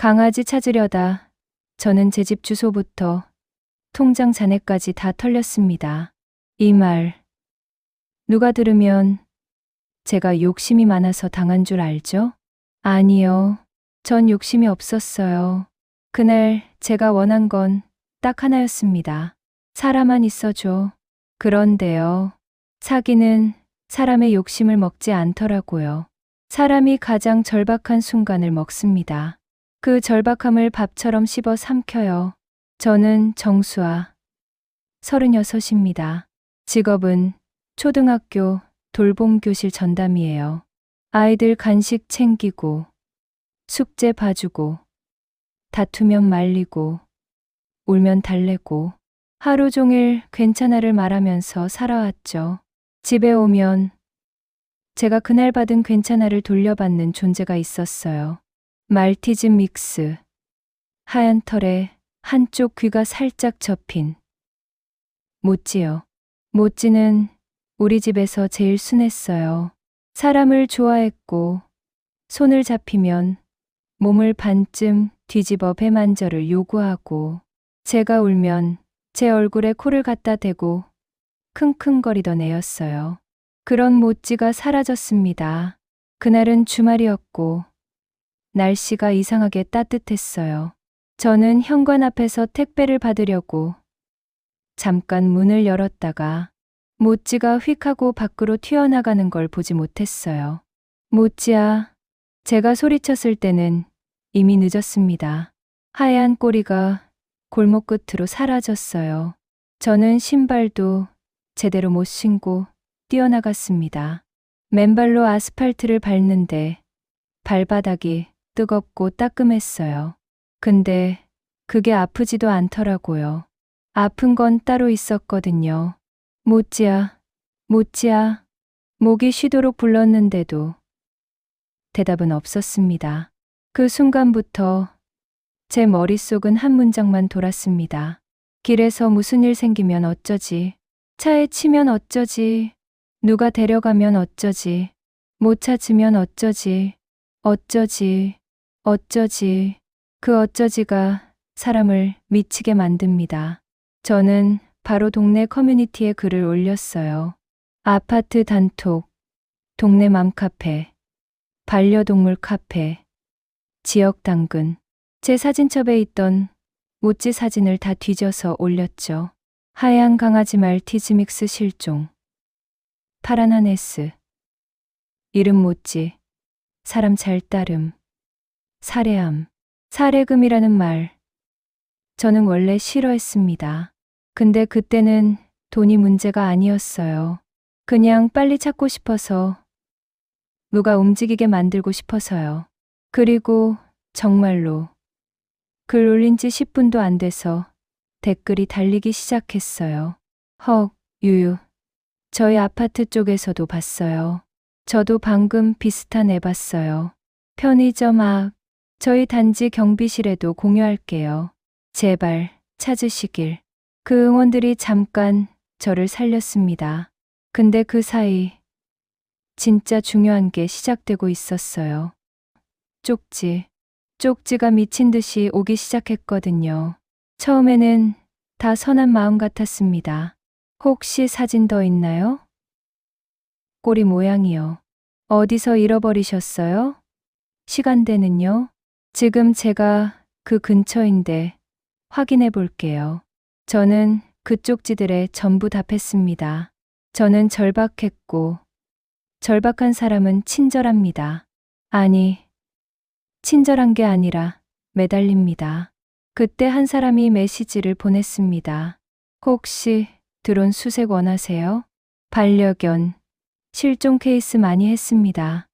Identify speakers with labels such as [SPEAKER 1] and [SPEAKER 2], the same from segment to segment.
[SPEAKER 1] 강아지 찾으려다 저는 제 집 주소부터 통장 잔액까지 다 털렸습니다. 이 말 누가 들으면 제가 욕심이 많아서 당한 줄 알죠? 아니요. 전 욕심이 없었어요. 그날 제가 원한 건 딱 하나였습니다. 사람만 있어줘. 그런데요. 사기는 사람의 욕심을 먹지 않더라고요. 사람이 가장 절박한 순간을 먹습니다. 그 절박함을 밥처럼 씹어 삼켜요. 저는 정수아, 36입니다. 직업은 초등학교 돌봄교실 전담이에요. 아이들 간식 챙기고, 숙제 봐주고, 다투면 말리고, 울면 달래고, 하루 종일 괜찮아를 말하면서 살아왔죠. 집에 오면 제가 그날 받은 괜찮아를 돌려받는 존재가 있었어요. 말티즈 믹스, 하얀 털에 한쪽 귀가 살짝 접힌 모찌요. 모찌는 우리 집에서 제일 순했어요. 사람을 좋아했고 손을 잡히면 몸을 반쯤 뒤집어 배만저를 요구하고 제가 울면 제 얼굴에 코를 갖다 대고 킁킁거리던 애였어요. 그런 모찌가 사라졌습니다. 그날은 주말이었고 날씨가 이상하게 따뜻했어요. 저는 현관 앞에서 택배를 받으려고 잠깐 문을 열었다가 모찌가 휙 하고 밖으로 튀어나가는 걸 보지 못했어요. 모찌야, 제가 소리쳤을 때는 이미 늦었습니다. 하얀 꼬리가 골목 끝으로 사라졌어요. 저는 신발도 제대로 못 신고 뛰어나갔습니다. 맨발로 아스팔트를 밟는데 발바닥이 뜨겁고 따끔했어요. 근데 그게 아프지도 않더라고요. 아픈 건 따로 있었거든요. 모찌야, 모찌야, 목이 쉬도록 불렀는데도 대답은 없었습니다. 그 순간부터 제 머릿속은 한 문장만 돌았습니다. 길에서 무슨 일 생기면 어쩌지? 차에 치면 어쩌지? 누가 데려가면 어쩌지? 못 찾으면 어쩌지? 어쩌지? 어쩌지? 그 어쩌지가 사람을 미치게 만듭니다. 저는 바로 동네 커뮤니티에 글을 올렸어요. 아파트 단톡, 동네 맘카페, 반려동물 카페, 지역 당근. 제 사진첩에 있던 모찌 사진을 다 뒤져서 올렸죠. 하얀 강아지 말티즈 믹스 실종. 파란 하네스. 이름 모찌. 사람 잘 따름. 살해함. 살해금이라는 말. 저는 원래 싫어했습니다. 근데 그때는 돈이 문제가 아니었어요. 그냥 빨리 찾고 싶어서, 누가 움직이게 만들고 싶어서요. 그리고 정말로 글 올린 지 10분도 안 돼서 댓글이 달리기 시작했어요. 헉, 유유. 저희 아파트 쪽에서도 봤어요. 저도 방금 비슷한 애 봤어요. 편의점 앞, 저희 단지 경비실에도 공유할게요. 제발 찾으시길. 그 응원들이 잠깐 저를 살렸습니다. 근데 그 사이 진짜 중요한 게 시작되고 있었어요. 쪽지. 쪽지가 미친 듯이 오기 시작했거든요. 처음에는 다 선한 마음 같았습니다. 혹시 사진 더 있나요? 꼬리 모양이요. 어디서 잃어버리셨어요? 시간대는요? 지금 제가 그 근처인데 확인해 볼게요. 저는 그 쪽지들에 전부 답했습니다. 저는 절박했고 절박한 사람은 친절합니다. 아니, 친절한 게 아니라 매달립니다. 그때 한 사람이 메시지를 보냈습니다. 혹시 드론 수색 원하세요? 반려견, 실종 케이스 많이 했습니다.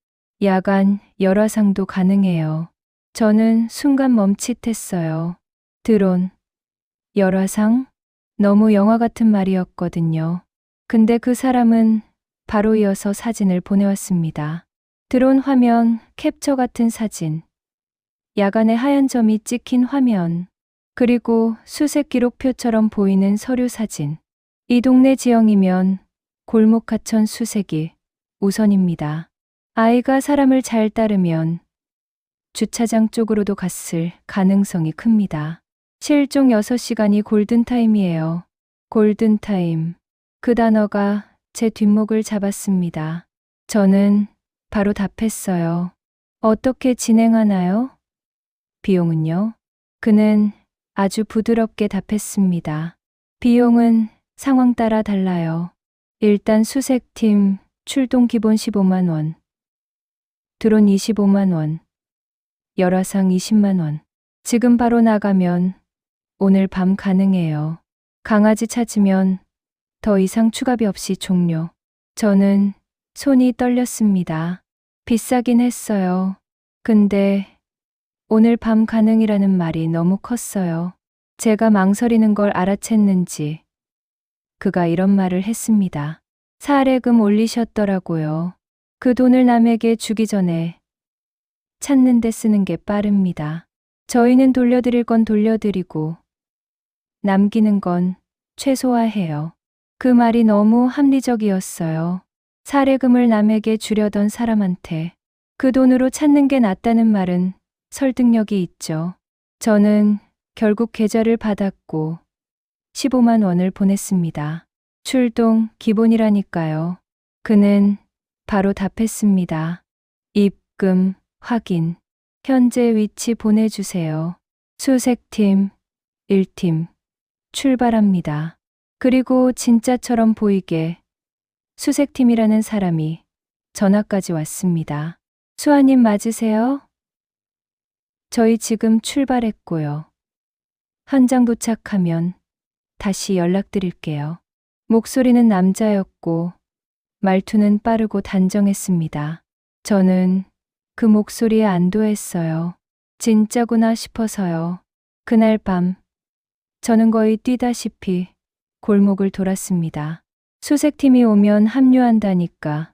[SPEAKER 1] 야간 열화상도 가능해요. 저는 순간 멈칫했어요. 드론, 열화상? 너무 영화 같은 말이었거든요. 근데 그 사람은 바로 이어서 사진을 보내왔습니다. 드론 화면, 캡처 같은 사진. 야간에 하얀 점이 찍힌 화면, 그리고 수색 기록표처럼 보이는 서류 사진. 이 동네 지형이면 골목 하천 수색이 우선입니다. 아이가 사람을 잘 따르면 주차장 쪽으로도 갔을 가능성이 큽니다. 실종 6시간이 골든타임이에요. 골든타임. 그 단어가 제 뒷목을 잡았습니다. 저는 바로 답했어요. 어떻게 진행하나요? 비용은요? 그는 아주 부드럽게 답했습니다. 비용은 상황 따라 달라요. 일단 수색팀 출동 기본 15만 원, 드론 25만 원, 열화상 20만 원. 지금 바로 나가면 오늘 밤 가능해요. 강아지 찾으면 더 이상 추가비 없이 종료. 저는 손이 떨렸습니다. 비싸긴 했어요. 근데 오늘 밤 가능이라는 말이 너무 컸어요. 제가 망설이는 걸 알아챘는지 그가 이런 말을 했습니다. 사례금 올리셨더라고요. 그 돈을 남에게 주기 전에 찾는 데 쓰는 게 빠릅니다. 저희는 돌려드릴 건 돌려드리고 남기는 건 최소화해요. 그 말이 너무 합리적이었어요. 사례금을 남에게 주려던 사람한테 그 돈으로 찾는 게 낫다는 말은 설득력이 있죠. 저는 결국 계좌를 받았고 15만 원을 보냈습니다. 출동 기본이라니까요. 그는 바로 답했습니다. 입금 확인. 현재 위치 보내주세요. 수색팀 1팀 출발합니다. 그리고 진짜처럼 보이게 수색팀이라는 사람이 전화까지 왔습니다. 수아님 맞으세요? 저희 지금 출발했고요. 현장 도착하면 다시 연락드릴게요. 목소리는 남자였고 말투는 빠르고 단정했습니다. 저는 그 목소리에 안도했어요. 진짜구나 싶어서요. 그날 밤 저는 거의 뛰다시피 골목을 돌았습니다. 수색팀이 오면 합류한다니까.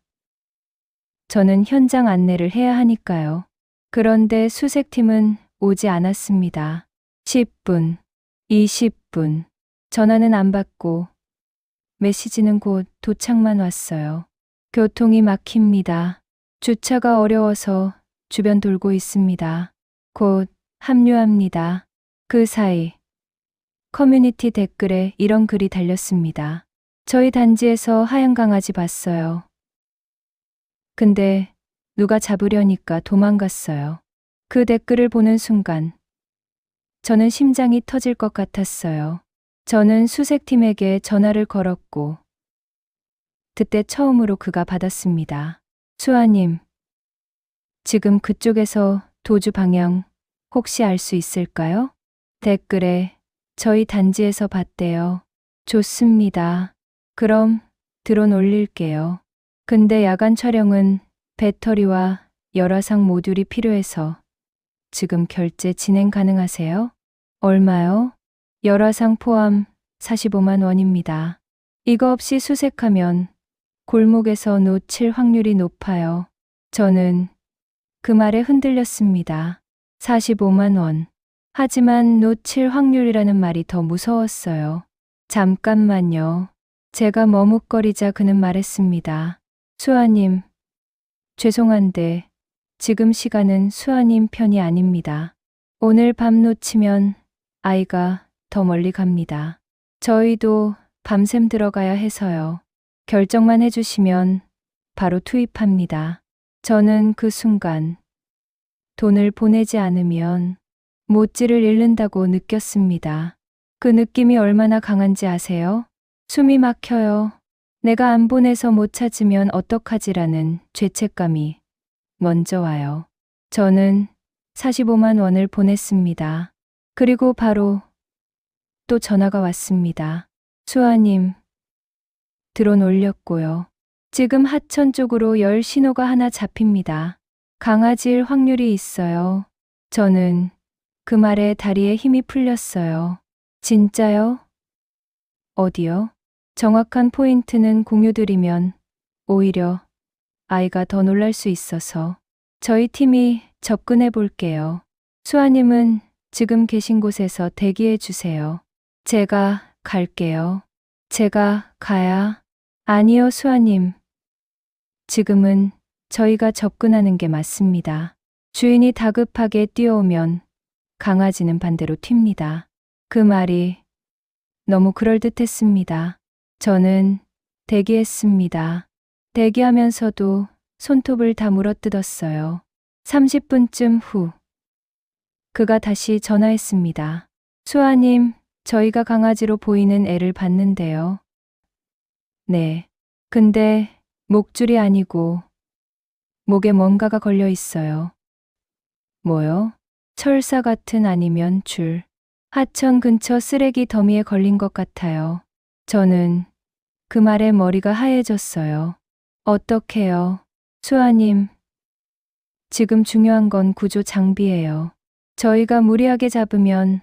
[SPEAKER 1] 저는 현장 안내를 해야 하니까요. 그런데 수색팀은 오지 않았습니다. 10분, 20분. 전화는 안 받고 메시지는 곧 도착만 왔어요. 교통이 막힙니다. 주차가 어려워서 주변 돌고 있습니다. 곧 합류합니다. 그 사이 커뮤니티 댓글에 이런 글이 달렸습니다. 저희 단지에서 하얀 강아지 봤어요. 근데 누가 잡으려니까 도망갔어요. 그 댓글을 보는 순간 저는 심장이 터질 것 같았어요. 저는 수색팀에게 전화를 걸었고 그때 처음으로 그가 받았습니다. 수아님, 지금 그쪽에서 도주 방향 혹시 알 수 있을까요? 댓글에 저희 단지에서 봤대요. 좋습니다. 그럼 드론 올릴게요. 근데 야간 촬영은 배터리와 열화상 모듈이 필요해서 지금 결제 진행 가능하세요? 얼마요? 열화상 포함 45만 원입니다. 이거 없이 수색하면 골목에서 놓칠 확률이 높아요. 저는 그 말에 흔들렸습니다. 45만 원. 하지만 놓칠 확률이라는 말이 더 무서웠어요. 잠깐만요. 제가 머뭇거리자 그는 말했습니다. 수아님, 죄송한데 지금 시간은 수아님 편이 아닙니다. 오늘 밤 놓치면 아이가 더 멀리 갑니다. 저희도 밤샘 들어가야 해서요. 결정만 해주시면 바로 투입합니다. 저는 그 순간 돈을 보내지 않으면 모찌를 잃는다고 느꼈습니다. 그 느낌이 얼마나 강한지 아세요? 숨이 막혀요. 내가 안 보내서 못 찾으면 어떡하지라는 죄책감이 먼저 와요. 저는 45만 원을 보냈습니다. 그리고 바로 또 전화가 왔습니다. 수아님, 드론 올렸고요. 지금 하천 쪽으로 열 신호가 하나 잡힙니다. 강아지일 확률이 있어요. 저는 그 말에 다리에 힘이 풀렸어요. 진짜요? 어디요? 정확한 포인트는 공유드리면 오히려 아이가 더 놀랄 수 있어서 저희 팀이 접근해 볼게요. 수아님은 지금 계신 곳에서 대기해 주세요. 제가 갈게요. 제가 가야? 아니요, 수아님. 지금은 저희가 접근하는 게 맞습니다. 주인이 다급하게 뛰어오면 강아지는 반대로 튑니다. 그 말이 너무 그럴듯했습니다. 저는 대기했습니다. 대기하면서도 손톱을 다 물어뜯었어요. 30분쯤 후 그가 다시 전화했습니다. 수아님, 저희가 강아지로 보이는 애를 봤는데요. 네. 근데 목줄이 아니고 목에 뭔가가 걸려 있어요. 뭐요? 철사 같은 아니면 줄. 하천 근처 쓰레기 더미에 걸린 것 같아요. 저는 그 말에 머리가 하얘졌어요. 어떡해요? 수아님, 지금 중요한 건 구조 장비예요. 저희가 무리하게 잡으면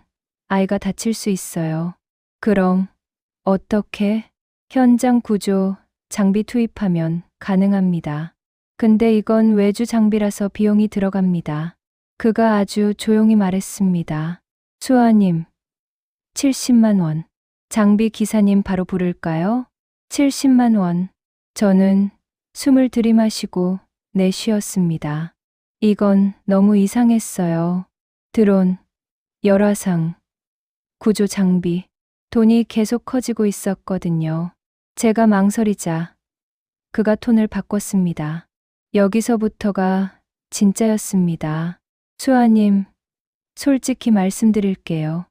[SPEAKER 1] 아이가 다칠 수 있어요. 그럼 어떻게? 현장 구조 장비 투입하면 가능합니다. 근데 이건 외주 장비라서 비용이 들어갑니다. 그가 아주 조용히 말했습니다. 수아님, 70만 원. 장비 기사님 바로 부를까요? 70만 원. 저는 숨을 들이마시고 내쉬었습니다. 이건 너무 이상했어요. 드론, 열화상, 구조 장비, 돈이 계속 커지고 있었거든요. 제가 망설이자 그가 톤을 바꿨습니다. 여기서부터가 진짜였습니다. 수아님, 솔직히 말씀드릴게요.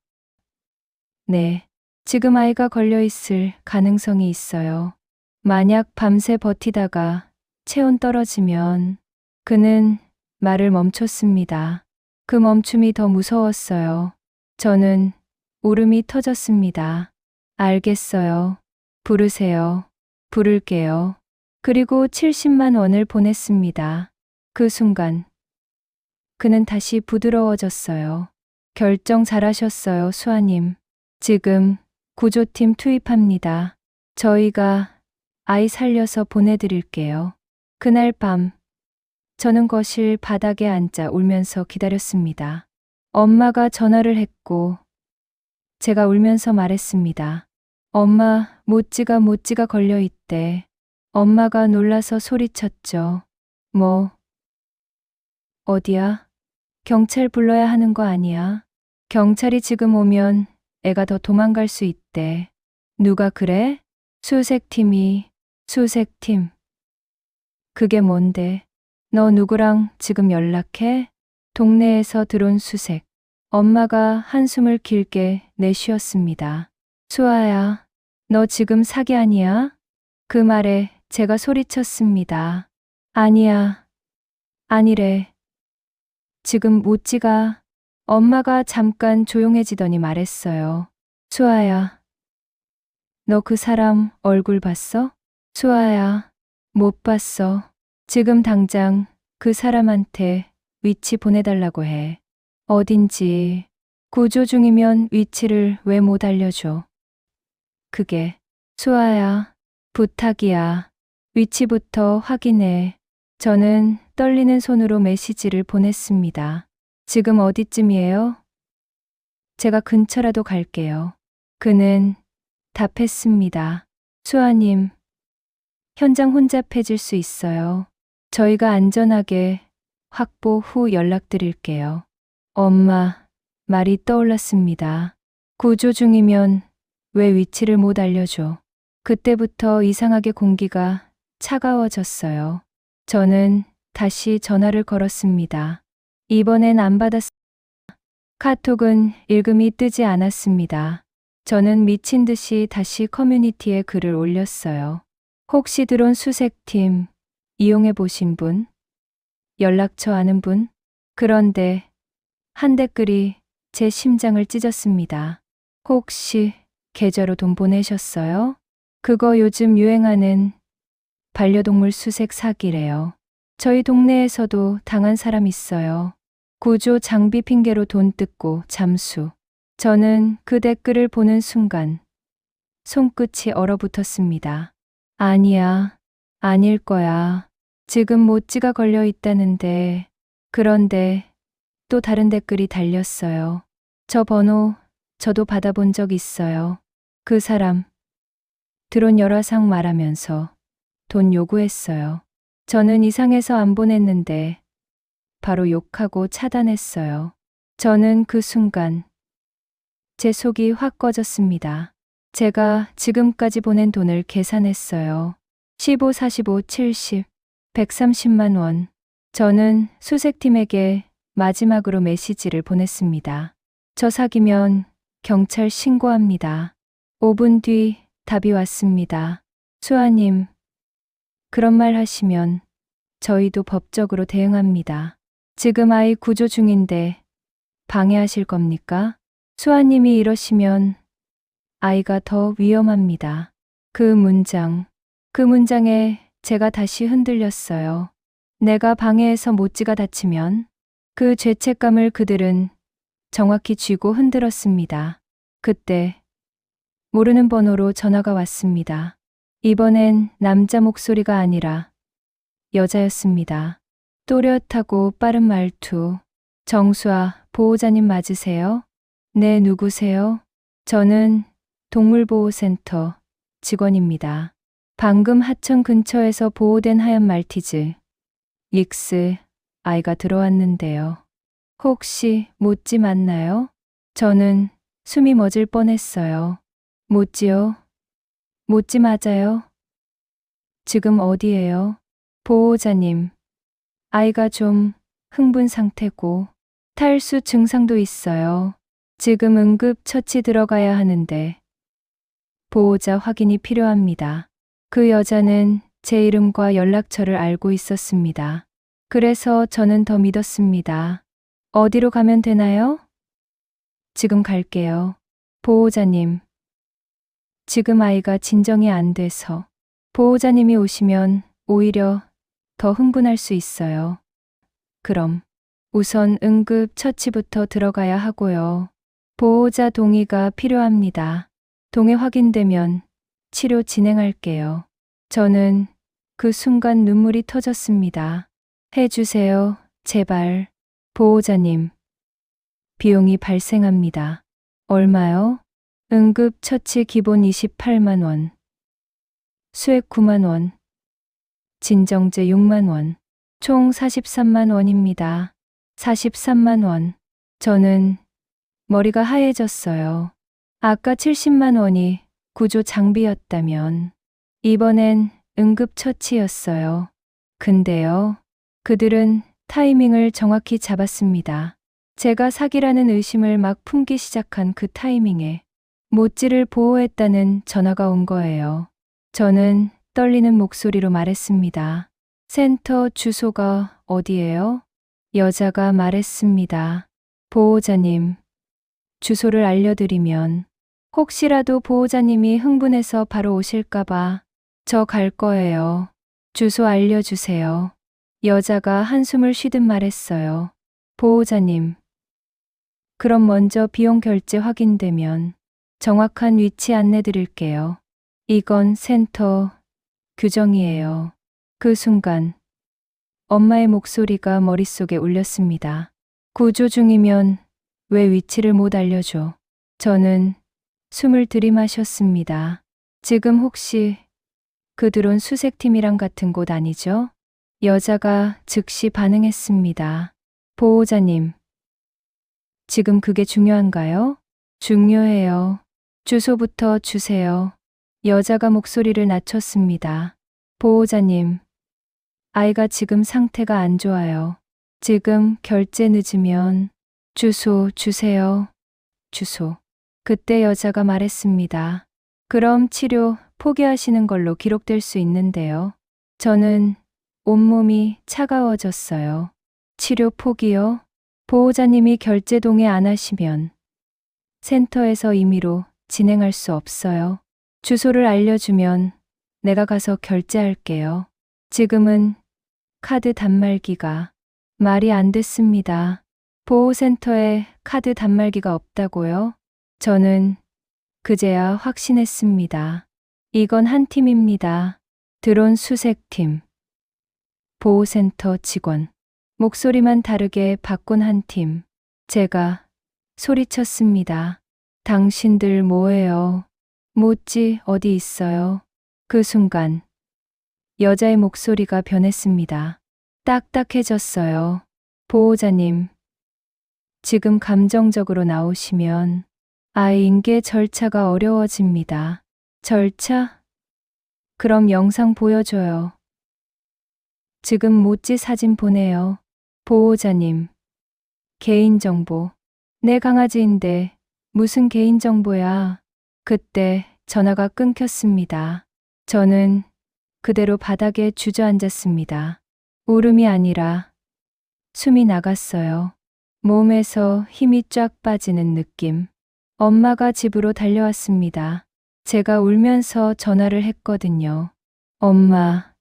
[SPEAKER 1] 네, 지금 아이가 걸려있을 가능성이 있어요. 만약 밤새 버티다가 체온 떨어지면 그는 말을 멈췄습니다. 그 멈춤이 더 무서웠어요. 저는 울음이 터졌습니다. 알겠어요. 부르세요. 부를게요. 그리고 70만 원을 보냈습니다. 그 순간 그는 다시 부드러워졌어요. 결정 잘하셨어요, 수아님. 지금 구조팀 투입합니다. 저희가 아이 살려서 보내드릴게요. 그날 밤 저는 거실 바닥에 앉아 울면서 기다렸습니다. 엄마가 전화를 했고 제가 울면서 말했습니다. 엄마, 모찌가 걸려있대. 엄마가 놀라서 소리쳤죠. 뭐? 어디야? 경찰 불러야 하는 거 아니야? 경찰이 지금 오면 애가 더 도망갈 수 있대. 누가 그래? 수색팀이. 수색팀. 그게 뭔데? 너 누구랑 지금 연락해? 동네에서 들어온 수색. 엄마가 한숨을 길게 내쉬었습니다. 수아야, 너 지금 사기 아니야? 그 말에 제가 소리쳤습니다. 아니야. 아니래. 지금 모찌가. 엄마가 잠깐 조용해지더니 말했어요. 수아야, 너 그 사람 얼굴 봤어? 수아야, 못 봤어. 지금 당장 그 사람한테 위치 보내달라고 해. 어딘지. 구조 중이면 위치를 왜 못 알려줘? 그게. 수아야, 부탁이야. 위치부터 확인해. 저는 떨리는 손으로 메시지를 보냈습니다. 지금 어디쯤이에요? 제가 근처라도 갈게요. 그는 답했습니다. 수아님, 현장 혼잡해질 수 있어요. 저희가 안전하게 확보 후 연락드릴게요. 엄마, 말이 떠올랐습니다. 구조 중이면 왜 위치를 못 알려줘? 그때부터 이상하게 공기가 차가워졌어요. 저는 다시 전화를 걸었습니다. 이번엔 안 받았습니다. 카톡은 읽음이 뜨지 않았습니다. 저는 미친 듯이 다시 커뮤니티에 글을 올렸어요. 혹시 들어온 수색팀 이용해 보신 분? 연락처 아는 분? 그런데 한 댓글이 제 심장을 찢었습니다. 혹시 계좌로 돈 보내셨어요? 그거 요즘 유행하는 반려동물 수색 사기래요. 저희 동네에서도 당한 사람 있어요. 구조 장비 핑계로 돈 뜯고 잠수. 저는 그 댓글을 보는 순간 손끝이 얼어붙었습니다. 아니야, 아닐 거야. 지금 모찌가 걸려 있다는데. 그런데 또 다른 댓글이 달렸어요. 저 번호 저도 받아본 적 있어요. 그 사람 드론 열화상 말하면서 돈 요구했어요. 저는 이상해서 안 보냈는데 바로 욕하고 차단했어요. 저는 그 순간 제 속이 확 꺼졌습니다. 제가 지금까지 보낸 돈을 계산했어요. 15, 45, 70, 130만 원. 저는 수색팀에게 마지막으로 메시지를 보냈습니다. 저 사기면 경찰 신고합니다. 5분 뒤 답이 왔습니다. 수아님, 그런 말 하시면 저희도 법적으로 대응합니다. 지금 아이 구조 중인데 방해하실 겁니까? 수아님이 이러시면 아이가 더 위험합니다. 그 문장에 제가 다시 흔들렸어요. 내가 방해해서 모찌가 다치면 그 죄책감을 그들은 정확히 쥐고 흔들었습니다. 그때 모르는 번호로 전화가 왔습니다. 이번엔 남자 목소리가 아니라 여자였습니다. 또렷하고 빠른 말투. 정수아, 보호자님 맞으세요? 네, 누구세요? 저는 동물보호센터 직원입니다. 방금 하천 근처에서 보호된 하얀 말티즈, 릭스, 아이가 들어왔는데요. 혹시 모찌 맞나요? 저는 숨이 멎을 뻔했어요. 모찌요? 모찌 맞아요? 지금 어디예요? 보호자님, 아이가 좀 흥분 상태고 탈수 증상도 있어요. 지금 응급처치 들어가야 하는데 보호자 확인이 필요합니다. 그 여자는 제 이름과 연락처를 알고 있었습니다. 그래서 저는 더 믿었습니다. 어디로 가면 되나요? 지금 갈게요. 보호자님, 지금 아이가 진정이 안 돼서 보호자님이 오시면 오히려 더 흥분할 수 있어요. 그럼 우선 응급처치부터 들어가야 하고요. 보호자 동의가 필요합니다. 동의 확인되면 치료 진행할게요. 저는 그 순간 눈물이 터졌습니다. 해주세요, 제발. 보호자님, 비용이 발생합니다. 얼마요? 응급처치 기본 28만 원, 수액 9만 원, 진정제 6만 원, 총 43만 원입니다. 43만 원. 저는 머리가 하얘졌어요. 아까 70만 원이 구조 장비였다면 이번엔 응급처치였어요. 근데요, 그들은 타이밍을 정확히 잡았습니다. 제가 사기라는 의심을 막 품기 시작한 그 타이밍에 모찌를 보호했다는 전화가 온 거예요. 저는 떨리는 목소리로 말했습니다. 센터 주소가 어디예요? 여자가 말했습니다. 보호자님, 주소를 알려드리면 혹시라도 보호자님이 흥분해서 바로 오실까봐 저 갈 거예요. 주소 알려주세요. 여자가 한숨을 쉬듯 말했어요. 보호자님, 그럼 먼저 비용 결제 확인되면 정확한 위치 안내 드릴게요. 이건 센터 규정이에요. 그 순간 엄마의 목소리가 머릿속에 울렸습니다. 구조 중이면 왜 위치를 못 알려줘? 저는 숨을 들이마셨습니다. 지금 혹시 그 드론 수색팀이랑 같은 곳 아니죠? 여자가 즉시 반응했습니다. 보호자님, 지금 그게 중요한가요? 중요해요. 주소부터 주세요. 여자가 목소리를 낮췄습니다. 보호자님, 아이가 지금 상태가 안 좋아요. 지금 결제 늦으면 주소 주세요. 주소. 그때 여자가 말했습니다. 그럼 치료 포기하시는 걸로 기록될 수 있는데요. 저는 온몸이 차가워졌어요. 치료 포기요? 보호자님이 결제 동의 안 하시면 센터에서 임의로 진행할 수 없어요. 주소를 알려주면 내가 가서 결제할게요. 지금은 카드 단말기가 말이 안 됐습니다. 보호센터에 카드 단말기가 없다고요? 저는 그제야 확신했습니다. 이건 한 팀입니다. 드론 수색팀, 보호센터 직원. 목소리만 다르게 바꾼 한 팀. 제가 소리쳤습니다. 당신들 뭐예요? 모찌 어디 있어요? 그 순간 여자의 목소리가 변했습니다. 딱딱해졌어요. 보호자님, 지금 감정적으로 나오시면 아이 인계 절차가 어려워집니다. 절차? 그럼 영상 보여줘요. 지금 모찌 사진 보내요. 보호자님, 개인정보. 내 강아지인데 무슨 개인정보야. 그때 전화가 끊겼습니다. 저는 그대로 바닥에 주저앉았습니다. 울음이 아니라 숨이 나갔어요. 몸에서 힘이 쫙 빠지는 느낌. 엄마가 집으로 달려왔습니다. 제가 울면서 전화를 했거든요. 엄마,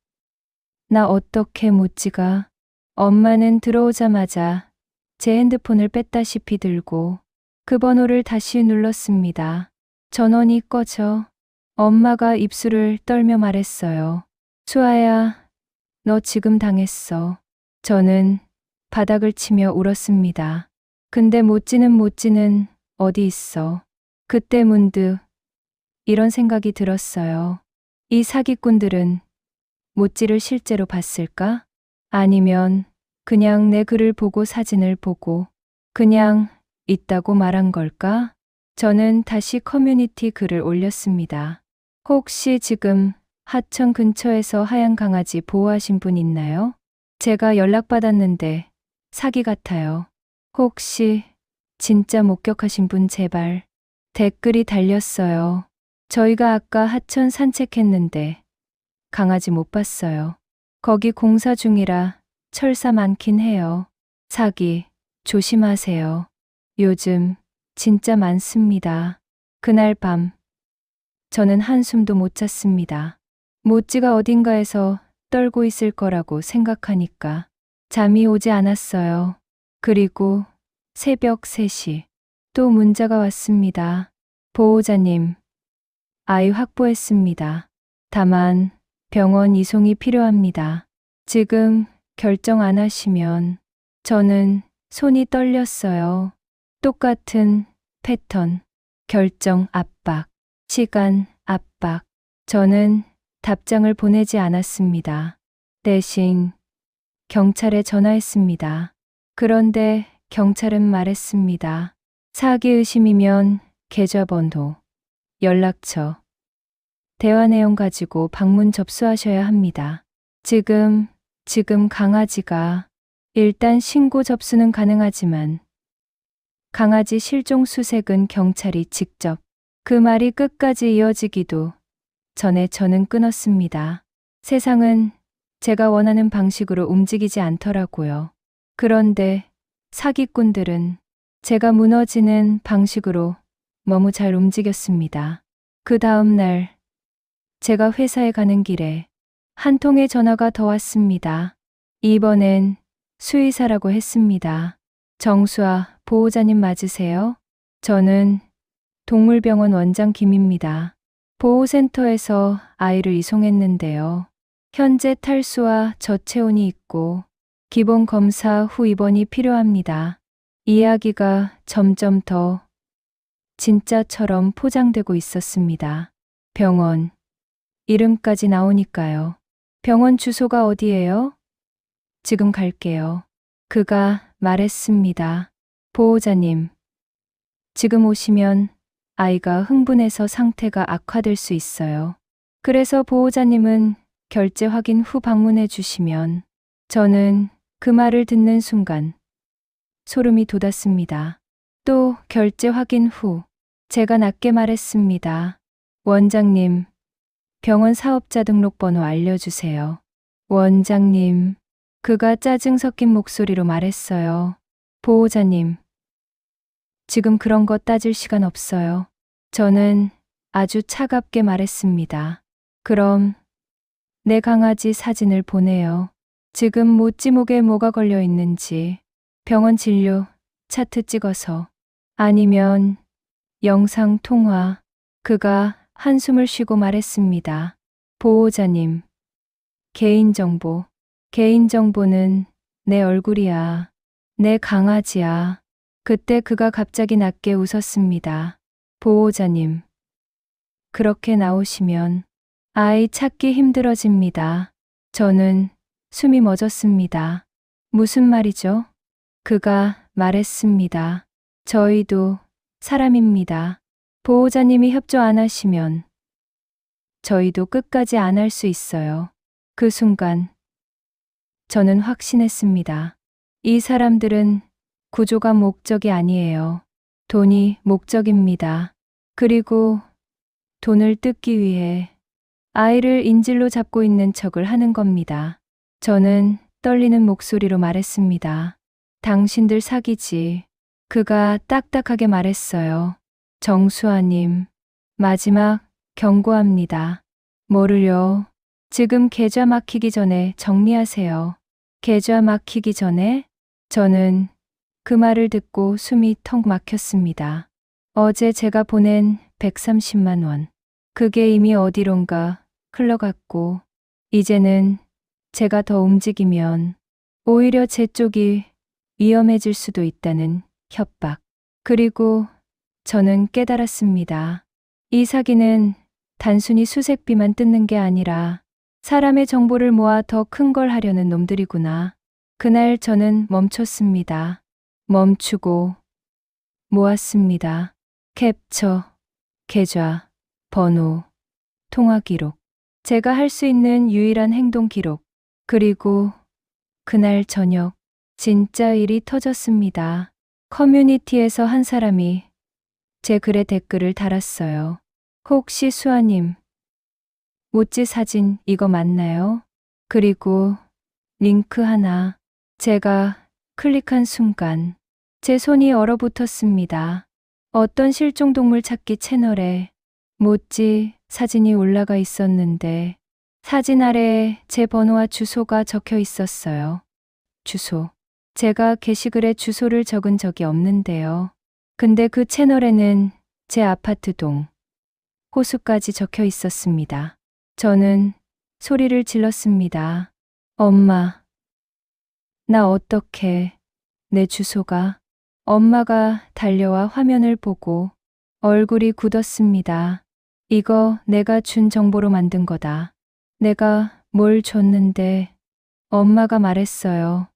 [SPEAKER 1] 나 어떻게 모찌가? 엄마는 들어오자마자 제 핸드폰을 뺐다시피 들고 그 번호를 다시 눌렀습니다. 전원이 꺼져. 엄마가 입술을 떨며 말했어요. 수아야, 너 지금 당했어. 저는 바닥을 치며 울었습니다. 근데 모찌는 어디 있어? 그때 문득 이런 생각이 들었어요. 이 사기꾼들은 모찌를 실제로 봤을까? 아니면 그냥 내 글을 보고 사진을 보고 그냥 있다고 말한 걸까? 저는 다시 커뮤니티 글을 올렸습니다. 혹시 지금 하천 근처에서 하얀 강아지 보호하신 분 있나요? 제가 연락받았는데 사기 같아요. 혹시 진짜 목격하신 분 제발. 댓글이 달렸어요. 저희가 아까 하천 산책했는데 강아지 못 봤어요. 거기 공사 중이라 철사 많긴 해요. 사기 조심하세요. 요즘 진짜 많습니다. 그날 밤 저는 한숨도 못 잤습니다. 모찌가 어딘가에서 떨고 있을 거라고 생각하니까 잠이 오지 않았어요. 그리고 새벽 3시 또 문자가 왔습니다. 보호자님, 아이 확보했습니다. 다만 병원 이송이 필요합니다. 지금 결정 안 하시면 저는 손이 떨렸어요. 똑같은 패턴, 결정 압박, 시간 압박. 저는 답장을 보내지 않았습니다. 대신 경찰에 전화했습니다. 그런데 경찰은 말했습니다. 사기 의심이면 계좌번호, 연락처, 대화 내용 가지고 방문 접수하셔야 합니다. 지금 강아지가 일단 신고 접수는 가능하지만 강아지 실종 수색은 경찰이 직접. 그 말이 끝까지 이어지기도 전에 저는 끊었습니다. 세상은 제가 원하는 방식으로 움직이지 않더라고요. 그런데 사기꾼들은 제가 무너지는 방식으로 너무 잘 움직였습니다. 그 다음 날 제가 회사에 가는 길에 한 통의 전화가 더 왔습니다. 이번엔 수의사라고 했습니다. 정수아, 보호자님 맞으세요? 저는 동물병원 원장 김입니다. 보호센터에서 아이를 이송했는데요. 현재 탈수와 저체온이 있고 기본 검사 후 입원이 필요합니다. 이야기가 점점 더 진짜처럼 포장되고 있었습니다. 병원 이름까지 나오니까요. 병원 주소가 어디예요? 지금 갈게요. 그가 말했습니다. 보호자님, 지금 오시면 아이가 흥분해서 상태가 악화될 수 있어요. 그래서 보호자님은 결제 확인 후 방문해 주시면. 저는 그 말을 듣는 순간 소름이 돋았습니다. 또 결제 확인 후 제가 낮게 말했습니다. 원장님, 병원 사업자 등록번호 알려주세요. 원장님, 그가 짜증 섞인 목소리로 말했어요. 보호자님, 지금 그런 거 따질 시간 없어요. 저는 아주 차갑게 말했습니다. 그럼 내 강아지 사진을 보내요. 지금 모찌목에 뭐가 걸려 있는지, 병원 진료 차트 찍어서, 아니면 영상 통화. 그가 한숨을 쉬고 말했습니다. 보호자님, 개인정보는 내 얼굴이야. 내 강아지야. 그때 그가 갑자기 낮게 웃었습니다. 보호자님, 그렇게 나오시면 아이 찾기 힘들어집니다. 저는 숨이 멎었습니다. 무슨 말이죠? 그가 말했습니다. 저희도 사람입니다. 보호자님이 협조 안 하시면 저희도 끝까지 안 할 수 있어요. 그 순간 저는 확신했습니다. 이 사람들은 구조가 목적이 아니에요. 돈이 목적입니다. 그리고 돈을 뜯기 위해 아이를 인질로 잡고 있는 척을 하는 겁니다. 저는 떨리는 목소리로 말했습니다. 당신들 사기지. 그가 딱딱하게 말했어요. 정수아님, 마지막 경고합니다. 뭐를요? 지금 계좌 막히기 전에 정리하세요. 계좌 막히기 전에? 저는 그 말을 듣고 숨이 턱 막혔습니다. 어제 제가 보낸 130만 원. 그게 이미 어디론가 흘러갔고, 이제는 제가 더 움직이면 오히려 제 쪽이 위험해질 수도 있다는 협박. 그리고 저는 깨달았습니다. 이 사기는 단순히 수색비만 뜯는 게 아니라 사람의 정보를 모아 더 큰 걸 하려는 놈들이구나. 그날 저는 멈췄습니다. 멈추고 모았습니다. 캡처, 계좌, 번호, 통화 기록. 제가 할 수 있는 유일한 행동 기록. 그리고 그날 저녁 진짜 일이 터졌습니다. 커뮤니티에서 한 사람이 제 글에 댓글을 달았어요. 혹시 수아님, 모찌 사진 이거 맞나요? 그리고 링크 하나. 제가 클릭한 순간 제 손이 얼어붙었습니다. 어떤 실종동물 찾기 채널에 모찌 사진이 올라가 있었는데 사진 아래에 제 번호와 주소가 적혀 있었어요. 주소. 제가 게시글에 주소를 적은 적이 없는데요. 근데 그 채널에는 제 아파트 동, 호수까지 적혀 있었습니다. 저는 소리를 질렀습니다. 엄마, 나 어떡해. 내 주소가. 엄마가 달려와 화면을 보고 얼굴이 굳었습니다. 이거 내가 준 정보로 만든 거다. 내가 뭘 줬는데. 엄마가 말했어요.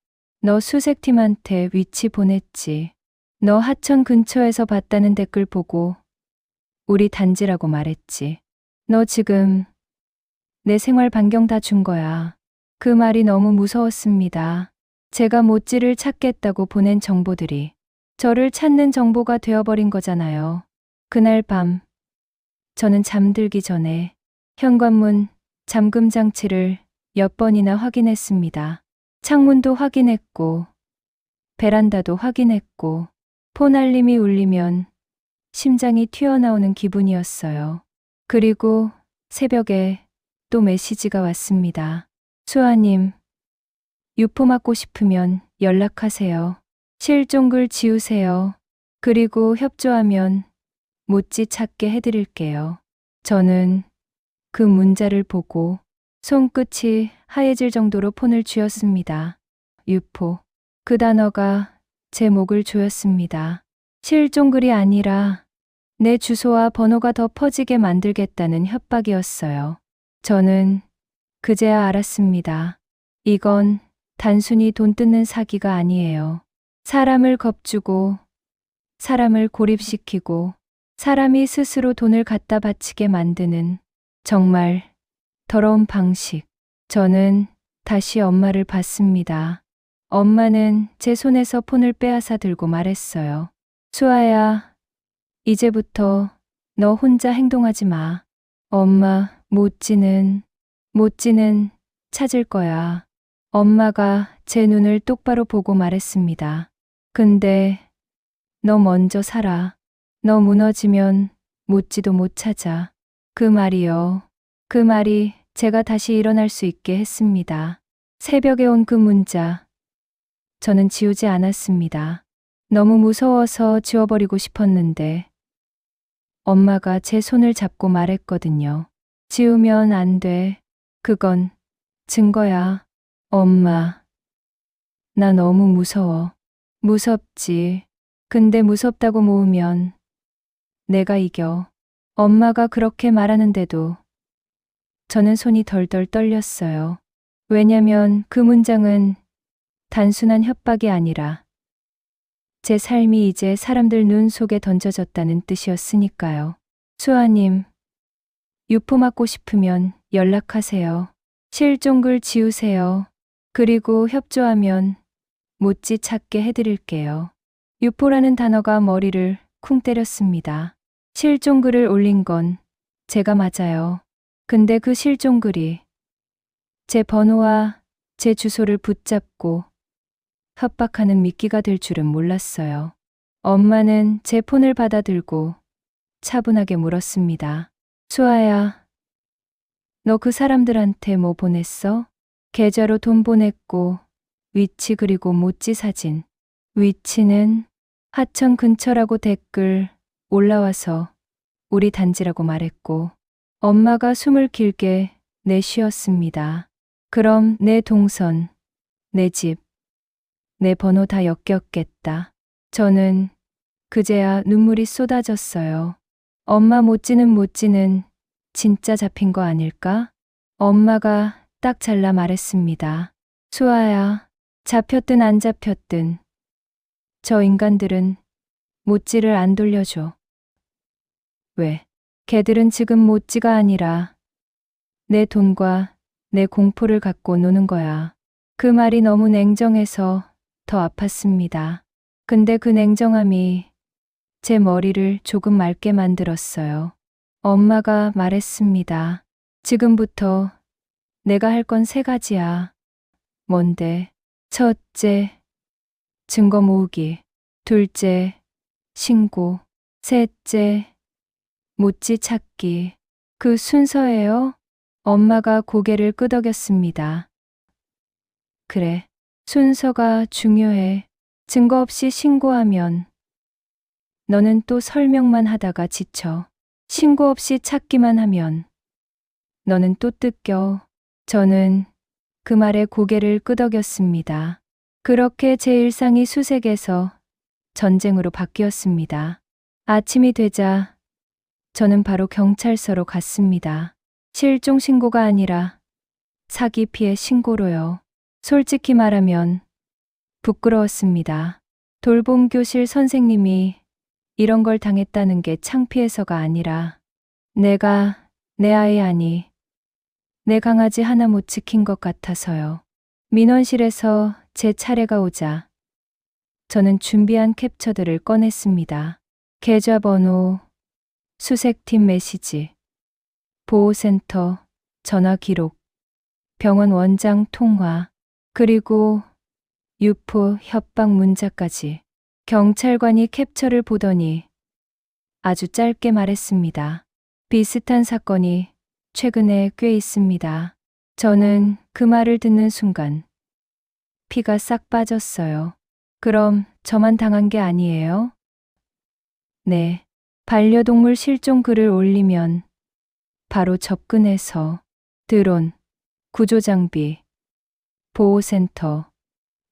[SPEAKER 1] 너 수색팀한테 위치 보냈지. 너 하천 근처에서 봤다는 댓글 보고 우리 단지라고 말했지. 너 지금 내 생활 반경 다 준 거야. 그 말이 너무 무서웠습니다. 제가 모찌를 찾겠다고 보낸 정보들이 저를 찾는 정보가 되어버린 거잖아요. 그날 밤 저는 잠들기 전에 현관문 잠금 장치를 몇 번이나 확인했습니다. 창문도 확인했고 베란다도 확인했고 폰 알림이 울리면 심장이 튀어나오는 기분이었어요. 그리고 새벽에 또 메시지가 왔습니다. 수아님, 유포 맞고 싶으면 연락하세요. 실종글 지우세요. 그리고 협조하면 모찌 찾게 해드릴게요. 저는 그 문자를 보고 손끝이 하얘질 정도로 폰을 쥐었습니다. 유포. 그 단어가 제 목을 조였습니다. 실종글이 아니라 내 주소와 번호가 더 퍼지게 만들겠다는 협박이었어요. 저는 그제야 알았습니다. 이건 단순히 돈 뜯는 사기가 아니에요. 사람을 겁주고, 사람을 고립시키고, 사람이 스스로 돈을 갖다 바치게 만드는 정말 더러운 방식. 저는 다시 엄마를 봤습니다. 엄마는 제 손에서 폰을 빼앗아 들고 말했어요. 수아야, 이제부터 너 혼자 행동하지 마. 엄마, 모찌는 찾을 거야. 엄마가 제 눈을 똑바로 보고 말했습니다. 근데 너 먼저 살아. 너 무너지면 모찌도 못 찾아. 그 말이요. 그 말이 제가 다시 일어날 수 있게 했습니다. 새벽에 온 그 문자. 저는 지우지 않았습니다. 너무 무서워서 지워버리고 싶었는데 엄마가 제 손을 잡고 말했거든요. 지우면 안 돼. 그건 증거야. 엄마, 나 너무 무서워. 무섭지. 근데 무섭다고 모으면 내가 이겨. 엄마가 그렇게 말하는데도 저는 손이 덜덜 떨렸어요. 왜냐면 그 문장은 단순한 협박이 아니라 제 삶이 이제 사람들 눈 속에 던져졌다는 뜻이었으니까요. 수아님, 유포 맞고 싶으면 연락하세요. 실종글 지우세요. 그리고 협조하면 못지 찾게 해드릴게요. 유포라는 단어가 머리를 쿵 때렸습니다. 실종글을 올린 건 제가 맞아요. 근데 그 실종글이 제 번호와 제 주소를 붙잡고 협박하는 미끼가 될 줄은 몰랐어요. 엄마는 제 폰을 받아들고 차분하게 물었습니다. 수아야, 너 그 사람들한테 뭐 보냈어? 계좌로 돈 보냈고 위치 그리고 모찌 사진. 위치는 하천 근처라고 댓글 올라와서 우리 단지라고 말했고 엄마가 숨을 길게 내쉬었습니다. 그럼 내 동선, 내 집, 내 번호 다 엮였겠다. 저는 그제야 눈물이 쏟아졌어요. 엄마 모찌는 진짜 잡힌 거 아닐까? 엄마가 딱 잘라 말했습니다. 수아야, 잡혔든 안 잡혔든 저 인간들은 모찌를 안 돌려줘. 왜? 걔들은 지금 모찌가 아니라 내 돈과 내 공포를 갖고 노는 거야. 그 말이 너무 냉정해서 더 아팠습니다. 근데 그 냉정함이 제 머리를 조금 맑게 만들었어요. 엄마가 말했습니다. 지금부터 내가 할 건 3가지야. 뭔데? 첫째, 증거 모으기. 둘째, 신고. 셋째, 모찌 찾기. 그 순서예요? 엄마가 고개를 끄덕였습니다. 그래, 순서가 중요해. 증거 없이 신고하면 너는 또 설명만 하다가 지쳐. 신고 없이 찾기만 하면 너는 또 뜯겨. 저는 그 말에 고개를 끄덕였습니다. 그렇게 제 일상이 수색에서 전쟁으로 바뀌었습니다. 아침이 되자 저는 바로 경찰서로 갔습니다. 실종 신고가 아니라 사기 피해 신고로요. 솔직히 말하면 부끄러웠습니다. 돌봄 교실 선생님이 이런 걸 당했다는 게 창피해서가 아니라 내가 내 아이 아니 내 강아지 하나 못 지킨 것 같아서요. 민원실에서 제 차례가 오자 저는 준비한 캡처들을 꺼냈습니다. 계좌번호, 수색팀 메시지, 보호센터, 전화 기록, 병원 원장 통화, 그리고 유포 협박 문자까지. 경찰관이 캡처를 보더니 아주 짧게 말했습니다. 비슷한 사건이 최근에 꽤 있습니다. 저는 그 말을 듣는 순간 피가 싹 빠졌어요. 그럼 저만 당한 게 아니에요? 네. 반려동물 실종 글을 올리면 바로 접근해서 드론, 구조장비, 보호센터,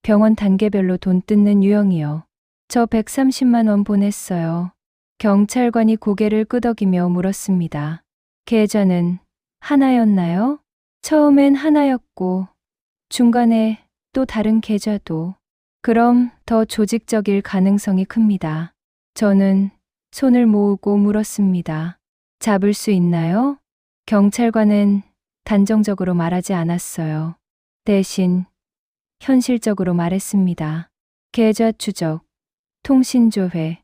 [SPEAKER 1] 병원 단계별로 돈 뜯는 유형이요. 저 130만 원 보냈어요. 경찰관이 고개를 끄덕이며 물었습니다. 계좌는 하나였나요? 처음엔 하나였고 중간에 또 다른 계좌도. 그럼 더 조직적일 가능성이 큽니다. 저는 손을 모으고 물었습니다. 잡을 수 있나요? 경찰관은 단정적으로 말하지 않았어요. 대신 현실적으로 말했습니다. 계좌 추적, 통신 조회,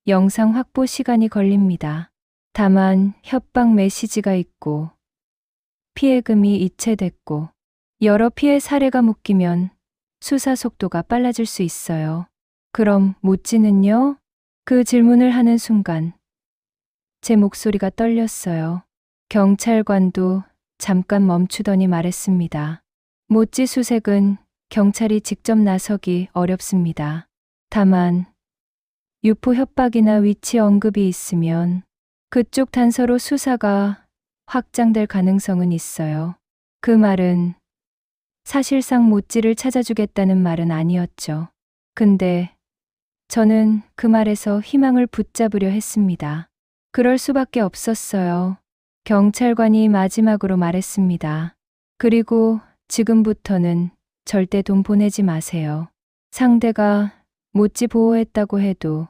[SPEAKER 1] 영상 확보 시간이 걸립니다. 다만 협박 메시지가 있고 피해금이 이체됐고 여러 피해 사례가 묶이면 수사 속도가 빨라질 수 있어요. 그럼 모찌는요? 그 질문을 하는 순간 제 목소리가 떨렸어요. 경찰관도 잠깐 멈추더니 말했습니다. 모찌 수색은 경찰이 직접 나서기 어렵습니다. 다만 유포 협박이나 위치 언급이 있으면 그쪽 단서로 수사가 확장될 가능성은 있어요. 그 말은 사실상 모찌를 찾아주겠다는 말은 아니었죠. 근데 저는 그 말에서 희망을 붙잡으려 했습니다. 그럴 수밖에 없었어요. 경찰관이 마지막으로 말했습니다. 그리고 지금부터는 절대 돈 보내지 마세요. 상대가 모찌 보호했다고 해도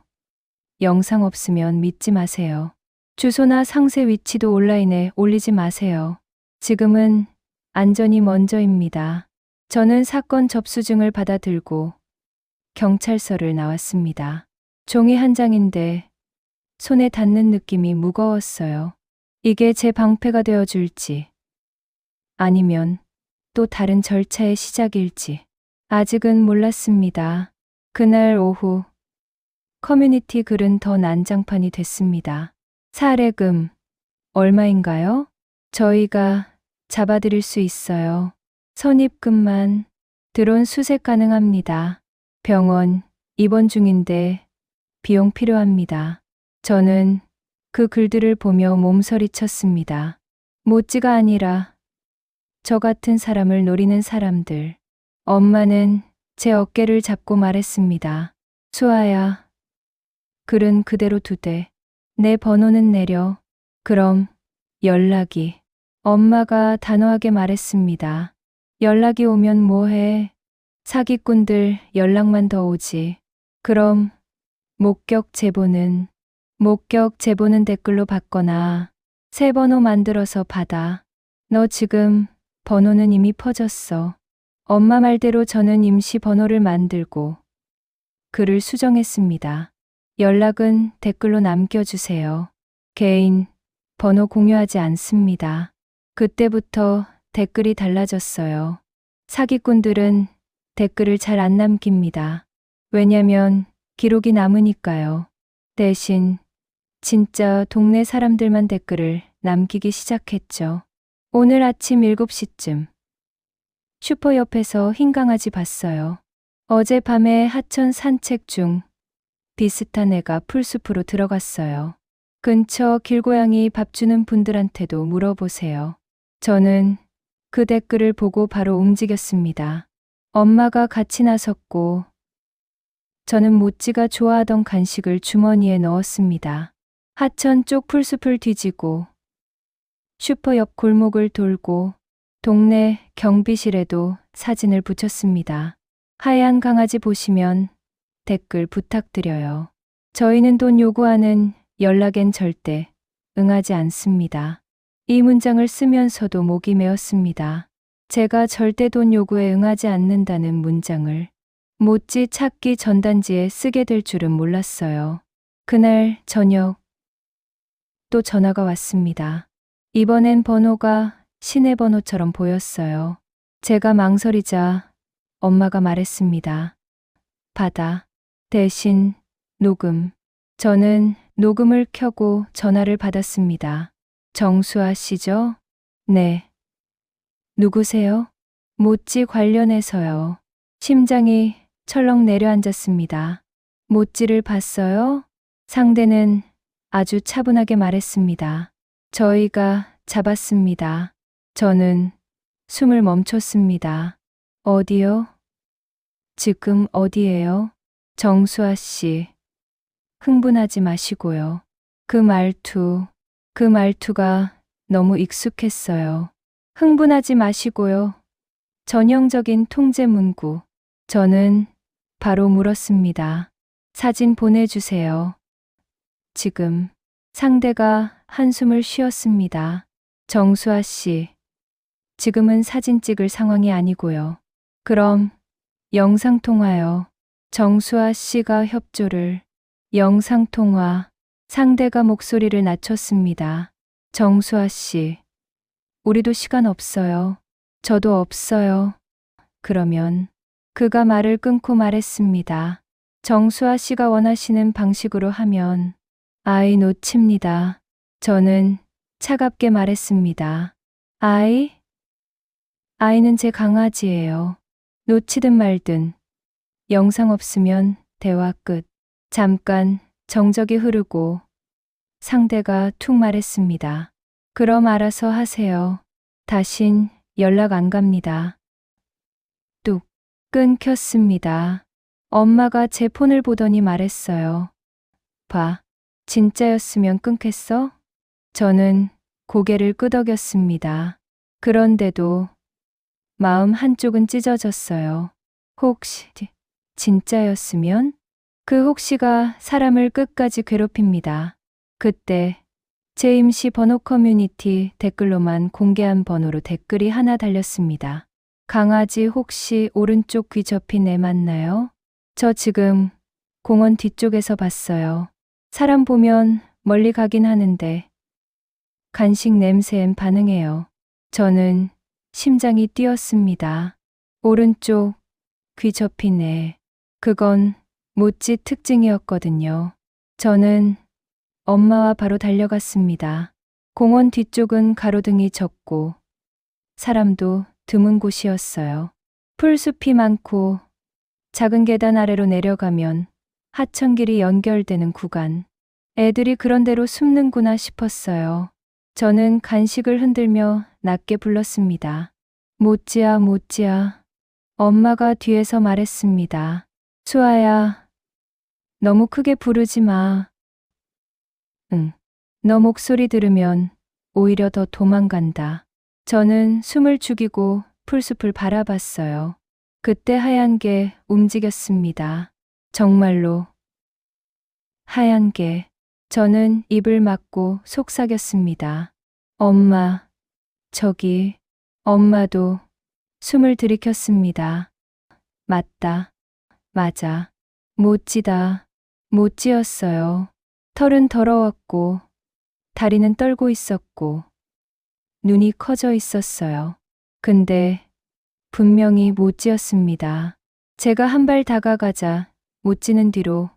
[SPEAKER 1] 영상 없으면 믿지 마세요. 주소나 상세 위치도 온라인에 올리지 마세요. 지금은 안전이 먼저입니다. 저는 사건 접수증을 받아 들고 경찰서를 나왔습니다. 종이 한 장인데 손에 닿는 느낌이 무거웠어요. 이게 제 방패가 되어줄지 아니면 또 다른 절차의 시작일지 아직은 몰랐습니다. 그날 오후 커뮤니티 글은 더 난장판이 됐습니다. 사례금 얼마인가요? 저희가 잡아드릴 수 있어요. 선입금만 드론 수색 가능합니다. 병원 입원 중인데 비용 필요합니다. 저는 그 글들을 보며 몸서리쳤습니다. 모찌가 아니라 저 같은 사람을 노리는 사람들. 엄마는 제 어깨를 잡고 말했습니다. 수아야, 글은 그대로 두되 내 번호는 내려. 그럼 연락이. 엄마가 단호하게 말했습니다. 연락이 오면 뭐해? 사기꾼들 연락만 더 오지. 그럼 목격 제보는 댓글로 받거나 새 번호 만들어서 받아. 너 지금 번호는 이미 퍼졌어. 엄마 말대로 저는 임시 번호를 만들고 글을 수정했습니다. 연락은 댓글로 남겨주세요. 개인 번호 공유하지 않습니다. 그때부터 댓글이 달라졌어요. 사기꾼들은 댓글을 잘 안 남깁니다. 왜냐면 기록이 남으니까요. 대신 진짜 동네 사람들만 댓글을 남기기 시작했죠. 오늘 아침 7시쯤 슈퍼 옆에서 흰 강아지 봤어요. 어젯밤에 하천 산책 중 비슷한 애가 풀숲으로 들어갔어요. 근처 길고양이 밥 주는 분들한테도 물어보세요. 저는 그 댓글을 보고 바로 움직였습니다. 엄마가 같이 나섰고 저는 모찌가 좋아하던 간식을 주머니에 넣었습니다. 하천 쪽 풀숲을 뒤지고 슈퍼 옆 골목을 돌고 동네 경비실에도 사진을 붙였습니다. 하얀 강아지 보시면 댓글 부탁드려요. 저희는 돈 요구하는 연락엔 절대 응하지 않습니다. 이 문장을 쓰면서도 목이 메었습니다. 제가 절대 돈 요구에 응하지 않는다는 문장을 모찌 찾기 전단지에 쓰게 될 줄은 몰랐어요. 그날 저녁 또 전화가 왔습니다. 이번엔 번호가 신의 번호처럼 보였어요. 제가 망설이자 엄마가 말했습니다. 받아. 대신 녹음. 저는 녹음을 켜고 전화를 받았습니다. 정수아 씨죠? 네. 누구세요? 모찌 관련해서요. 심장이 철렁 내려앉았습니다. 모찌를 봤어요? 상대는 아주 차분하게 말했습니다. 저희가 잡았습니다. 저는 숨을 멈췄습니다. 어디요? 지금 어디예요? 정수아 씨. 흥분하지 마시고요. 그 말투가 너무 익숙했어요. 흥분하지 마시고요. 전형적인 통제 문구. 저는 바로 물었습니다. 사진 보내주세요. 지금. 상대가 한숨을 쉬었습니다. 정수아 씨. 지금은 사진 찍을 상황이 아니고요. 그럼 영상통화요. 정수아 씨가 협조를. 영상통화. 상대가 목소리를 낮췄습니다. 정수아 씨. 우리도 시간 없어요. 저도 없어요. 그러면 그가 말을 끊고 말했습니다. 정수아 씨가 원하시는 방식으로 하면 아이 놓칩니다. 저는 차갑게 말했습니다. 아이? 아이는 제 강아지예요. 놓치든 말든. 영상 없으면 대화 끝. 잠깐 정적이 흐르고 상대가 툭 말했습니다. 그럼 알아서 하세요. 다신 연락 안 갑니다. 뚝 끊겼습니다. 엄마가 제 폰을 보더니 말했어요. 봐, 진짜였으면 끊겠어? 저는 고개를 끄덕였습니다. 그런데도 마음 한쪽은 찢어졌어요. 혹시 진짜였으면? 그 혹시가 사람을 끝까지 괴롭힙니다. 그때 제 임시 번호 커뮤니티 댓글로만 공개한 번호로 댓글이 하나 달렸습니다. 강아지 혹시 오른쪽 귀 접힌 애 맞나요? 저 지금 공원 뒤쪽에서 봤어요. 사람 보면 멀리 가긴 하는데 간식 냄새엔 반응해요. 저는 심장이 뛰었습니다. 오른쪽 귀 접힌 애. 그건 모찌 특징이었거든요. 저는 엄마와 바로 달려갔습니다. 공원 뒤쪽은 가로등이 적고 사람도 드문 곳이었어요. 풀숲이 많고 작은 계단 아래로 내려가면 하천길이 연결되는 구간. 애들이 그런 데로 숨는구나 싶었어요. 저는 간식을 흔들며 낮게 불렀습니다. 모찌야, 모찌야. 엄마가 뒤에서 말했습니다. 수아야, 너무 크게 부르지 마. 응. 너 목소리 들으면 오히려 더 도망간다. 저는 숨을 죽이고 풀숲을 바라봤어요. 그때 하얀 게 움직였습니다. 정말로 하얀 게. 저는 입을 막고 속삭였습니다. 엄마, 저기, 엄마도 숨을 들이켰습니다. 맞다. 맞아. 모찌다. 모찌였어요. 털은 더러웠고, 다리는 떨고 있었고, 눈이 커져 있었어요. 근데 분명히 모찌였습니다. 제가 한 발 다가가자 모찌는 뒤로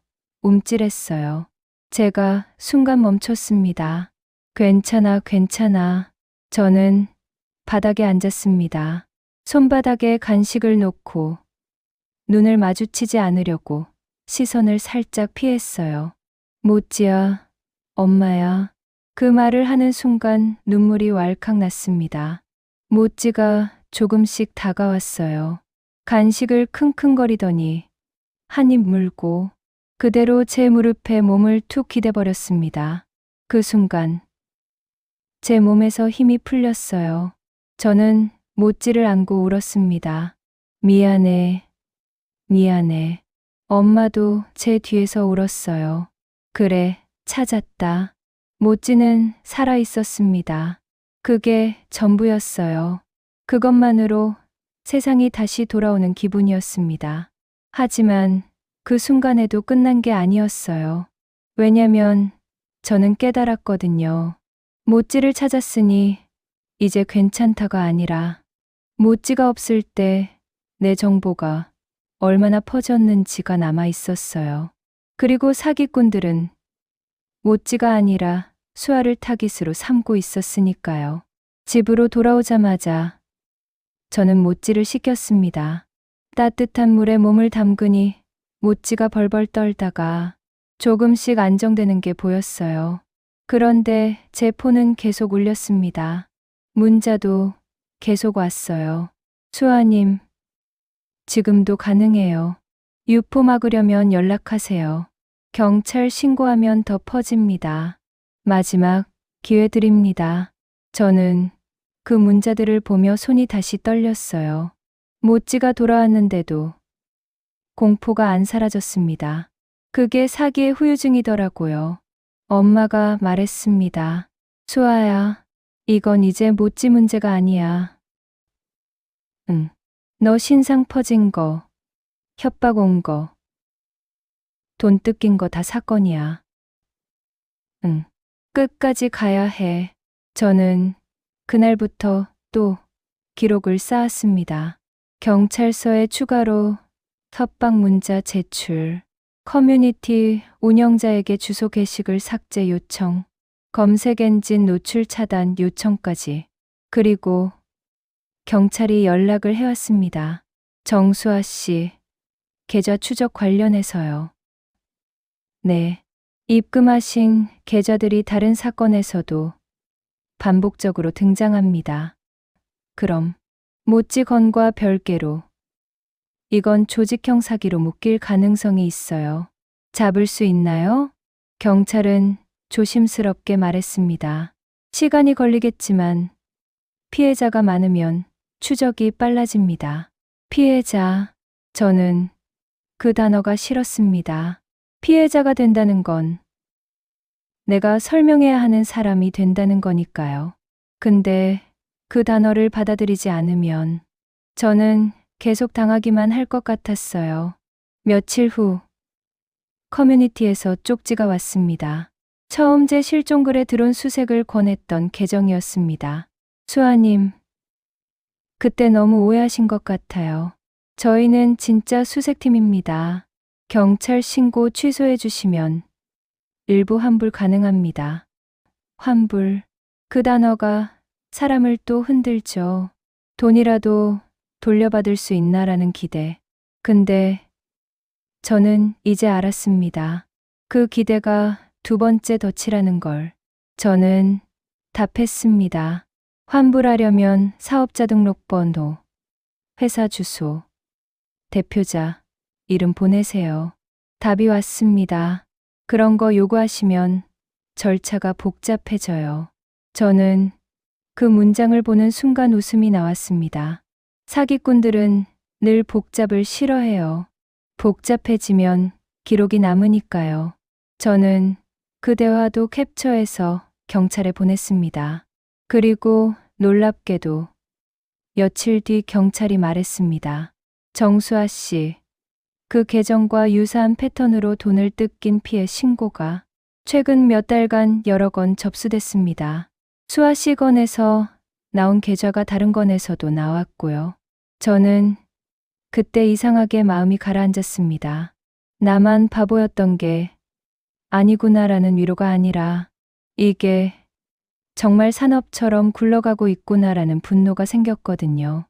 [SPEAKER 1] 움찔했어요. 제가 순간 멈췄습니다. 괜찮아, 괜찮아. 저는 바닥에 앉았습니다. 손바닥에 간식을 놓고 눈을 마주치지 않으려고 시선을 살짝 피했어요. 모찌야, 엄마야. 그 말을 하는 순간 눈물이 왈칵 났습니다. 모찌가 조금씩 다가왔어요. 간식을 킁킁거리더니 한 입 물고 그대로 제 무릎에 몸을 툭 기대버렸습니다. 그 순간 제 몸에서 힘이 풀렸어요. 저는 모찌를 안고 울었습니다. 미안해, 미안해. 엄마도 제 뒤에서 울었어요. 그래, 찾았다. 모찌는 살아 있었습니다. 그게 전부였어요. 그것만으로 세상이 다시 돌아오는 기분이었습니다. 하지만 그 순간에도 끝난 게 아니었어요. 왜냐면 저는 깨달았거든요. 모찌를 찾았으니 이제 괜찮다가 아니라 모찌가 없을 때 내 정보가 얼마나 퍼졌는지가 남아 있었어요. 그리고 사기꾼들은 모찌가 아니라 수아를 타깃으로 삼고 있었으니까요. 집으로 돌아오자마자 저는 모찌를 씻겼습니다. 따뜻한 물에 몸을 담그니 모찌가 벌벌 떨다가 조금씩 안정되는 게 보였어요. 그런데 제 폰은 계속 울렸습니다. 문자도 계속 왔어요. 수아님, 지금도 가능해요. 유포 막으려면 연락하세요. 경찰 신고하면 더 퍼집니다. 마지막 기회 드립니다. 저는 그 문자들을 보며 손이 다시 떨렸어요. 모찌가 돌아왔는데도 공포가 안 사라졌습니다. 그게 사기의 후유증이더라고요. 엄마가 말했습니다. 수아야, 이건 이제 모찌 문제가 아니야. 응. 너 신상 퍼진 거, 협박 온 거, 돈 뜯긴 거 다 사건이야. 응. 끝까지 가야 해. 저는 그날부터 또 기록을 쌓았습니다. 경찰서에 추가로 협박 문자 제출, 커뮤니티 운영자에게 주소 게시글 삭제 요청, 검색 엔진 노출 차단 요청까지. 그리고 경찰이 연락을 해왔습니다. 정수아 씨, 계좌 추적 관련해서요. 네. 입금하신 계좌들이 다른 사건에서도 반복적으로 등장합니다. 그럼 모찌 건과 별개로 이건 조직형 사기로 묶일 가능성이 있어요. 잡을 수 있나요? 경찰은 조심스럽게 말했습니다. 시간이 걸리겠지만 피해자가 많으면 추적이 빨라집니다. 피해자, 저는 그 단어가 싫었습니다. 피해자가 된다는 건 내가 설명해야 하는 사람이 된다는 거니까요. 근데 그 단어를 받아들이지 않으면 저는 계속 당하기만 할 것 같았어요. 며칠 후 커뮤니티에서 쪽지가 왔습니다. 처음 제 실종글에 들어온 수색을 권했던 계정이었습니다. 수아님, 그때 너무 오해하신 것 같아요. 저희는 진짜 수색팀입니다. 경찰 신고 취소해 주시면 일부 환불 가능합니다. 환불. 그 단어가 사람을 또 흔들죠. 돈이라도 돌려받을 수 있나라는 기대. 근데 저는 이제 알았습니다. 그 기대가 두 번째 덫이라는 걸. 저는 답했습니다. 환불하려면 사업자 등록번호, 회사 주소, 대표자, 이름 보내세요. 답이 왔습니다. 그런 거 요구하시면 절차가 복잡해져요. 저는 그 문장을 보는 순간 웃음이 나왔습니다. 사기꾼들은 늘 복잡을 싫어해요. 복잡해지면 기록이 남으니까요. 저는 그 대화도 캡처해서 경찰에 보냈습니다. 그리고 놀랍게도 며칠 뒤 경찰이 말했습니다. 정수아 씨, 그 계정과 유사한 패턴으로 돈을 뜯긴 피해 신고가 최근 몇 달간 여러 건 접수됐습니다. 수아 씨 건에서 나온 계좌가 다른 건에서도 나왔고요. 저는 그때 이상하게 마음이 가라앉았습니다. 나만 바보였던 게 아니구나라는 위로가 아니라 이게 정말 산업처럼 굴러가고 있구나라는 분노가 생겼거든요.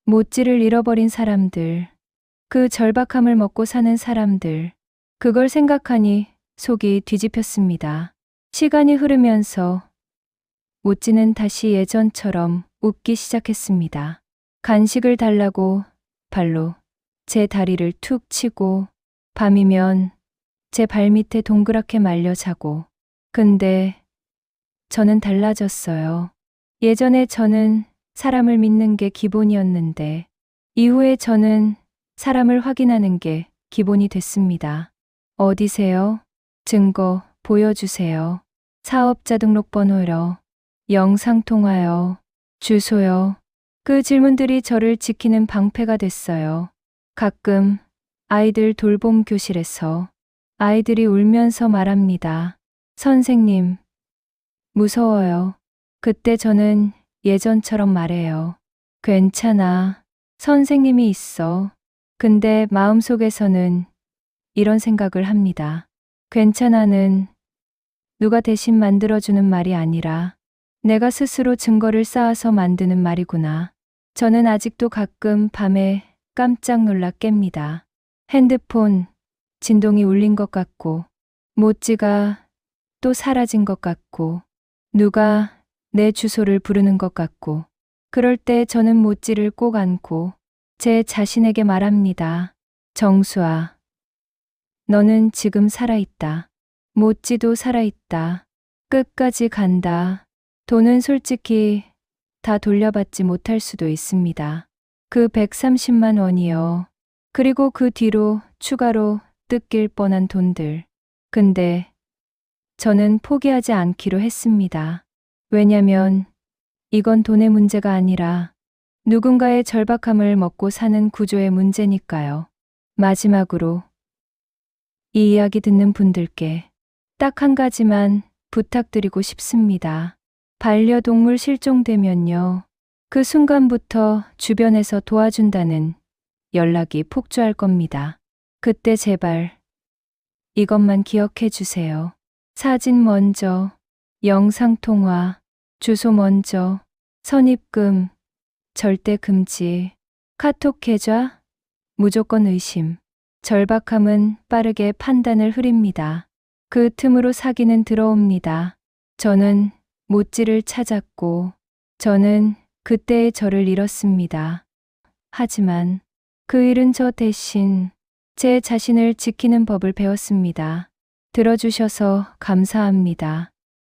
[SPEAKER 1] 모찌를 잃어버린 사람들, 그 절박함을 먹고 사는 사람들, 그걸 생각하니 속이 뒤집혔습니다. 시간이 흐르면서 모찌는 다시 예전처럼 웃기 시작했습니다. 간식을 달라고 발로 제 다리를 툭 치고 밤이면 제 발밑에 동그랗게 말려 자고. 근데 저는 달라졌어요. 예전에 저는 사람을 믿는 게 기본이었는데 이후에 저는 사람을 확인하는 게 기본이 됐습니다. 어디세요? 증거 보여주세요. 사업자 등록번호요. 영상통화요. 주소요. 그 질문들이 저를 지키는 방패가 됐어요. 가끔 아이들 돌봄 교실에서 아이들이 울면서 말합니다. 선생님, 무서워요. 그때 저는 예전처럼 말해요. 괜찮아. 선생님이 있어. 근데 마음속에서는 이런 생각을 합니다. 괜찮아는 누가 대신 만들어주는 말이 아니라 내가 스스로 증거를 쌓아서 만드는 말이구나. 저는 아직도 가끔 밤에 깜짝 놀라 깹니다. 핸드폰 진동이 울린 것 같고 모찌가 또 사라진 것 같고 누가 내 주소를 부르는 것 같고 그럴 때 저는 모찌를 꼭 안고 제 자신에게 말합니다. 정수아, 너는 지금 살아있다. 모찌도 살아있다. 끝까지 간다. 돈은 솔직히 다 돌려받지 못할 수도 있습니다. 그 130만 원이요. 그리고 그 뒤로 추가로 뜯길 뻔한 돈들. 근데 저는 포기하지 않기로 했습니다. 왜냐면 이건 돈의 문제가 아니라 누군가의 절박함을 먹고 사는 구조의 문제니까요. 마지막으로 이 이야기 듣는 분들께 딱 한 가지만 부탁드리고 싶습니다. 반려동물 실종되면요. 그 순간부터 주변에서 도와준다는 연락이 폭주할 겁니다. 그때 제발 이것만 기억해 주세요. 사진 먼저, 영상통화, 주소 먼저, 선입금, 절대 금지, 카톡 계좌, 무조건 의심. 절박함은 빠르게 판단을 흐립니다. 그 틈으로 사기는 들어옵니다. 저는 모찌를 찾았고, 저는 그때의 저를 잃었습니다. 하지만 그 일은 저 대신 제 자신을 지키는 법을 배웠습니다. 들어주셔서 감사합니다.